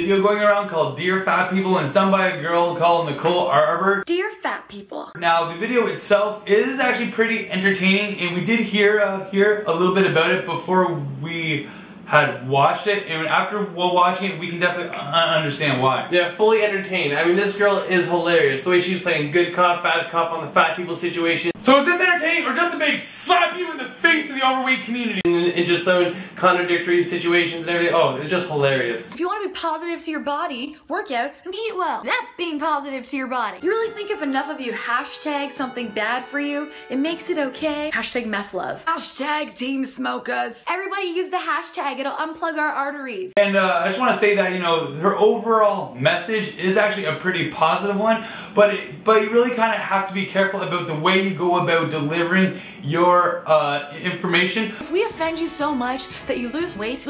video going around called Dear Fat People, and it's done by a girl called Nicole Arbor. Dear Fat People. Now the video itself is actually pretty entertaining, and we did hear a little bit about it before we had watched it, and after watching it we can definitely understand why. Yeah, fully entertained. I mean, this girl is hilarious. The way she's playing good cop, bad cop on the fat people situation. So is this entertaining or just a big slap you in the face to the overweight community? And just throwing contradictory situations and everything. Oh, it's just hilarious. If you want to be positive to your body, work out and eat well. That's being positive to your body. You really think if enough of you hashtag something bad for you, it makes it okay? Hashtag meth love. Hashtag team smokers. Everybody use the hashtag. It'll unplug our arteries. And I just want to say that, you know, her overall message is actually a pretty positive one, but you really kind of have to be careful about the way you go about delivering your information. If we offend you so much that you lose weight,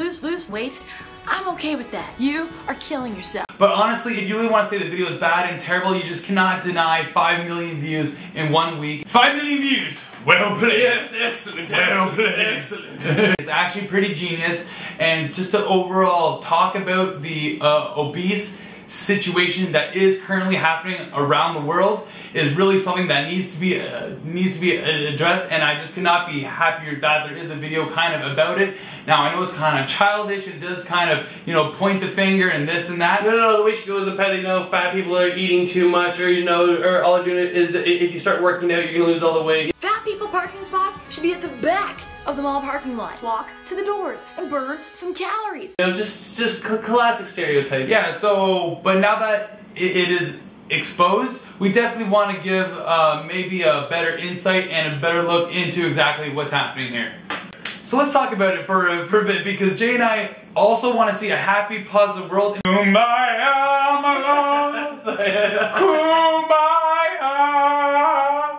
I'm okay with that. You are killing yourself. But honestly, if you really want to say the video is bad and terrible, you just cannot deny 5 million views in 1 week. 5 million views! Well played! Yes, excellent, well played, excellent. It's actually pretty genius, and just to overall talk about the obese situation that is currently happening around the world is really something that needs to be addressed, and I just could not be happier that there is a video kind of about it. Now I know it's kind of childish, it does kind of, you know, point the finger and this and that. No, the way she goes about it, you know, fat people are eating too much, or, you know, or all they're doing is if you start working out, you're gonna lose all the weight. Fat people parking spots should be at the back of the mall parking lot. Walk to the doors and burn some calories. You know, just classic stereotype. Yeah, so, but now that it is exposed, we definitely want to give maybe a better insight and a better look into exactly what's happening here. So let's talk about it for a bit, because Jay and I also want to see a happy, positive world. Kumbaya, my love. Kumbaya.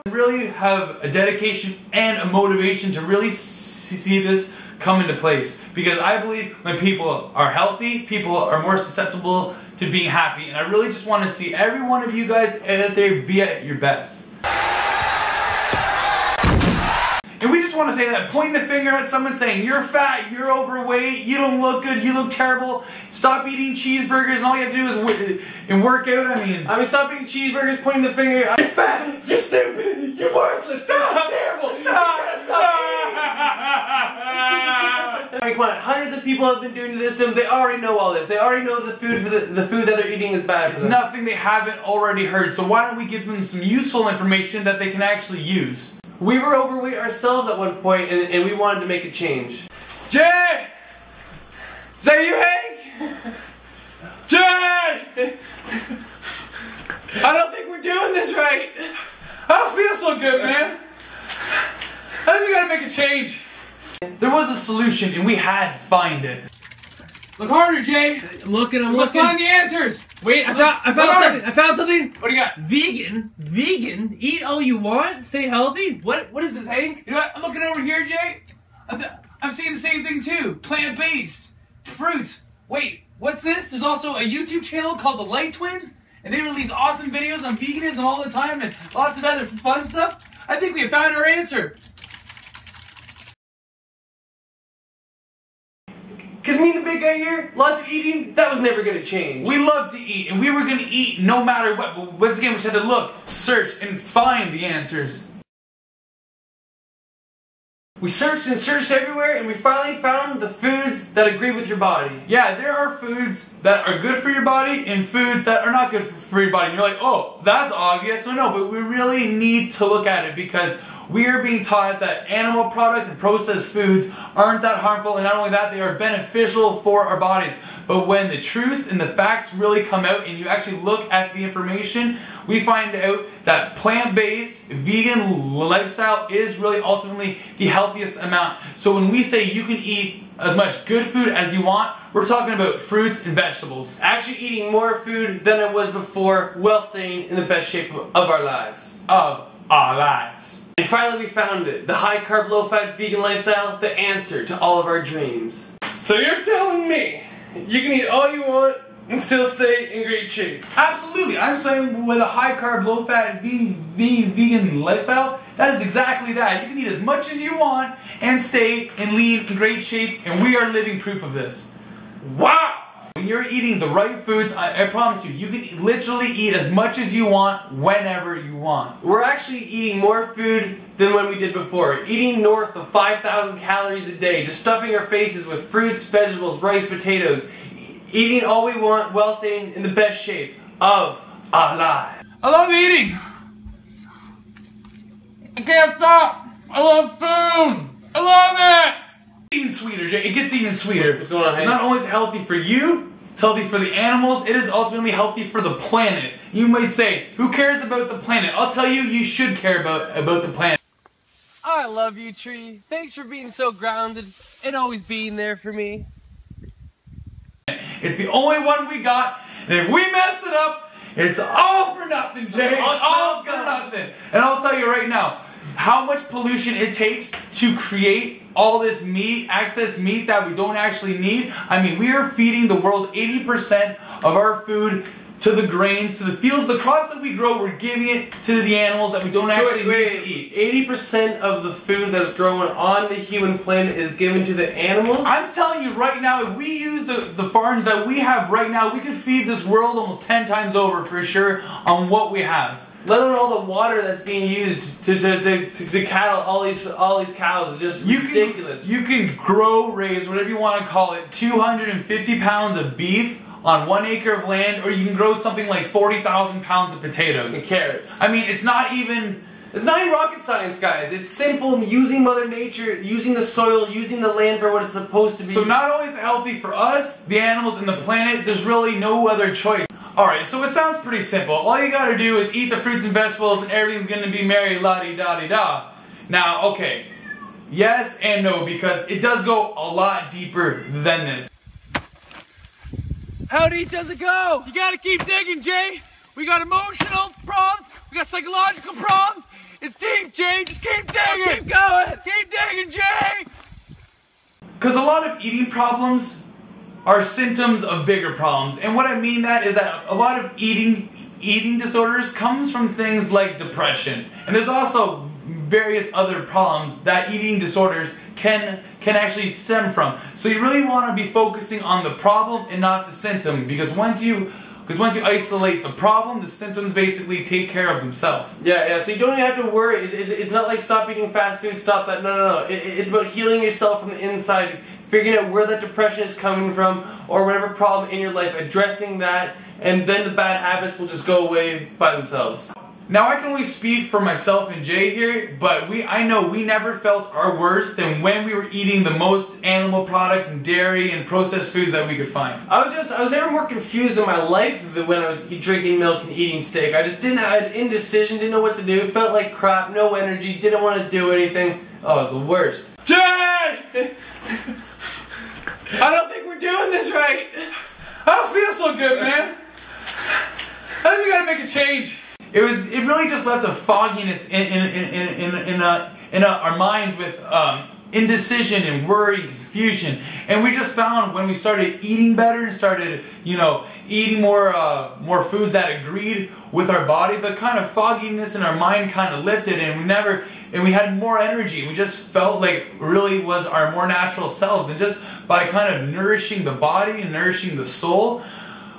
Really have a dedication and a motivation to really see this come into place, because I believe when people are healthy, people are more susceptible to being happy, and I really just want to see every one of you guys out there be at your best. And we just want to say that pointing the finger at someone saying you're fat, you're overweight, you don't look good, you look terrible, stop eating cheeseburgers, and all you have to do is work out. I mean, stop eating cheeseburgers, pointing the finger. You're fat, you're stupid, you're worthless, stop, terrible, stop. I mean, come on, hundreds of people have been doing this to them. They already know all this. They already know the food that they're eating is bad. It's nothing they haven't already heard. So why don't we give them some useful information that they can actually use? We were overweight ourselves at one point, and we wanted to make a change. Jay! Is that you, Hank? Jay! I don't think we're doing this right. I don't feel so good, man. I think we gotta make a change. There was a solution, and we had to find it. Look harder, Jay. I'm looking. Let's find the answers. Wait, I found something. What do you got? Vegan. Eat all you want. Stay healthy. What is this, Hank? You know what? I'm looking over here, Jay. I'm seeing the same thing too. Plant-based fruits. Wait, what's this? There's also a YouTube channel called The Light Twins, and they release awesome videos on veganism all the time and lots of other fun stuff. I think we have found our answer. Because me and the big guy here, lots of eating, that was never going to change. We love to eat, and we were going to eat no matter what. But once again, we just had to look, search, and find the answers. We searched and searched everywhere, and we finally found the foods that agree with your body. Yeah, there are foods that are good for your body and foods that are not good for your body. And you're like, oh, that's obvious. No, but we really need to look at it, because we are being taught that animal products and processed foods aren't that harmful, and not only that, they are beneficial for our bodies. But when the truth and the facts really come out and you actually look at the information, we find out that plant-based, vegan lifestyle is really ultimately the healthiest amount. So when we say you can eat as much good food as you want, we're talking about fruits and vegetables. Actually eating more food than I was before, while staying in the best shape of our lives. And finally we found it. The high carb, low fat vegan lifestyle, the answer to all of our dreams. So you're telling me you can eat all you want and still stay in great shape? Absolutely. I'm saying with a high carb, low fat vegan lifestyle, that is exactly that. You can eat as much as you want and stay in lean, in great shape, and we are living proof of this. Wow! When you're eating the right foods, I promise you, you can literally eat as much as you want, whenever you want. We're actually eating more food than when we did before. Eating north of 5,000 calories a day, just stuffing our faces with fruits, vegetables, rice, potatoes. Eating all we want while staying in the best shape of our lives. I love eating. I can't stop. I love food. I love it. Even sweeter, Jay. It gets even sweeter. What's going on, It's not only healthy for you, it's healthy for the animals, it is ultimately healthy for the planet. You might say, who cares about the planet? I'll tell you, you should care about the planet. I love you, tree. Thanks for being so grounded and always being there for me. It's the only one we got, and if we mess it up, it's all for nothing, Jay. It's all for nothing. And I'll tell you right now, how much pollution it takes to create all this meat, excess meat that we don't actually need. I mean, we are feeding the world 80% of our food to the grains, to the fields, the crops that we grow, we're giving it to the animals that we don't actually need to eat. 80% of the food that's grown on the human planet is given to the animals? I'm telling you right now, if we use the farms that we have right now, we could feed this world almost 10 times over for sure on what we have. Let alone all the water that's being used to cattle, all these cows is just ridiculous. You can grow, raise, whatever you want to call it, 250 pounds of beef on 1 acre of land, or you can grow something like 40,000 pounds of potatoes. And carrots. I mean, it's not even rocket science, guys. It's simple, using Mother Nature, using the soil, using the land for what it's supposed to be. So not only is it healthy for us, the animals, and the planet, there's really no other choice. Alright, so it sounds pretty simple. All you gotta do is eat the fruits and vegetables and everything's gonna be merry la-di-da-di-da. Now, okay, yes and no, because it does go a lot deeper than this. How deep does it go? You gotta keep digging, Jay. We got emotional problems. We got psychological problems. It's deep, Jay. Just keep digging. Keep going. Keep digging, Jay. Because a lot of eating problems are symptoms of bigger problems. And what I mean that is that a lot of eating disorders comes from things like depression. And there's also various other problems that eating disorders can actually stem from. So you really want to be focusing on the problem and not the symptom, because once you isolate the problem, the symptoms basically take care of themselves. Yeah, so you don't even have to worry. It's not like stop eating fast food, stop that. No. It's about healing yourself from the inside, figuring out where that depression is coming from, or whatever problem in your life, addressing that, and then the bad habits will just go away by themselves. Now I can only speak for myself and Jay here, but I know we never felt our worst than when we were eating the most animal products and dairy and processed foods that we could find. I was never more confused in my life than when I was drinking milk and eating steak. I just didn't have indecision, didn't know what to do, felt like crap, no energy, didn't want to do anything. Oh, it was the worst. Jay! I don't think we're doing this right. I don't feel so good, man. I think we gotta make a change. It really just left a fogginess in our minds with indecision and worry and confusion. And we just found when we started eating better and started, eating more foods that agreed with our body, the kind of fogginess in our mind kind of lifted, and we had more energy. We just felt like really was our more natural selves. And just by kind of nourishing the body and nourishing the soul,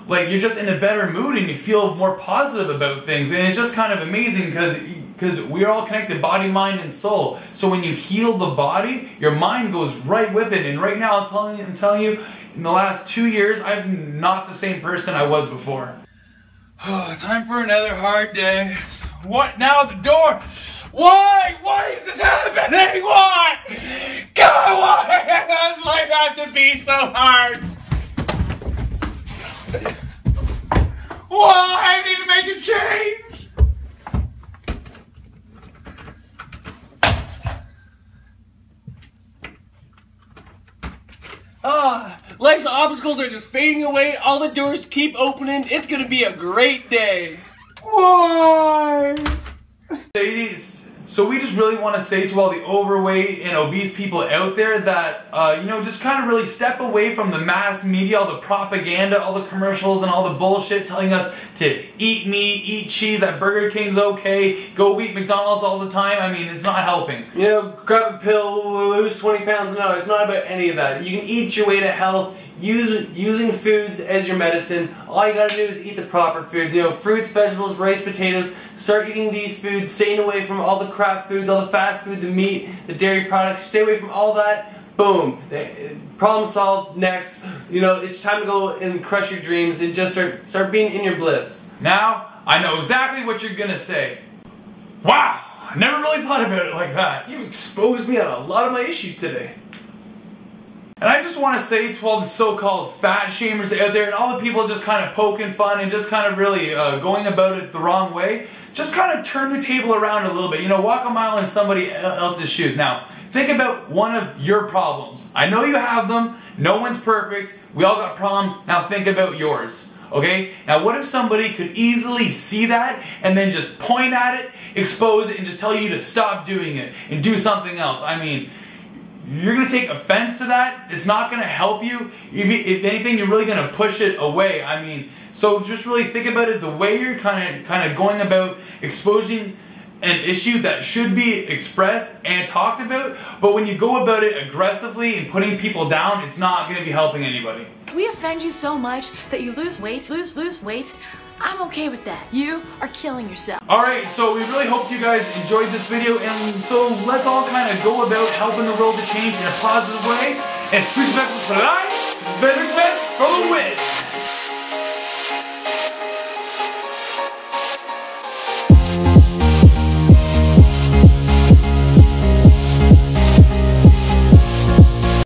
like you're just in a better mood and you feel more positive about things. And it's just kind of amazing because we're all connected, body, mind, and soul. So when you heal the body, your mind goes right with it. And right now, I'm telling you, in the last 2 years, I'm not the same person I was before. Time for another hard day. What now? The door. Why? Why is this happening? Why? God, why does life have to be so hard? Why? I need to make a change. Life's obstacles are just fading away. All the doors keep opening. It's gonna be a great day. Why? So we just really want to say to all the overweight and obese people out there that, just kind of really step away from the mass media, all the propaganda, all the commercials, and all the bullshit telling us to eat meat, eat cheese, that Burger King's okay, go eat McDonald's all the time. I mean, it's not helping. You know, grab a pill, lose 20 pounds. No, it's not about any of that. You can eat your way to health using foods as your medicine. All you gotta do is eat the proper foods. You know, fruits, vegetables, rice, potatoes. Start eating these foods, staying away from all the crap foods, all the fast food, the meat, the dairy products. Stay away from all that. Boom. Problem solved. Next. You know, it's time to go and crush your dreams and just start being in your bliss. Now, I know exactly what you're gonna say. Wow, I never really thought about it like that. You exposed me on a lot of my issues today. And I just want to say to all the so-called fat shamers out there and all the people just kind of poking fun and just kind of really going about it the wrong way, just kind of turn the table around a little bit. You know, walk a mile in somebody else's shoes. Now, think about one of your problems. I know you have them. No one's perfect. We all got problems. Now think about yours. Okay? Now what if somebody could easily see that and then just point at it, expose it, and just tell you to stop doing it and do something else? I mean, you're going to take offense to that. It's not going to help you. If anything, you're really going to push it away. I mean, so just really think about it the way you're kind of going about exposing an issue that should be expressed and talked about, but when you go about it aggressively and putting people down, it's not going to be helping anybody. If we offend you so much that you lose weight, I'm okay with that. You are killing yourself. Alright, so we really hope you guys enjoyed this video, and so let's all kind of go about helping the world to change in a positive way. And Fruits and Vegetables for life, better for the win!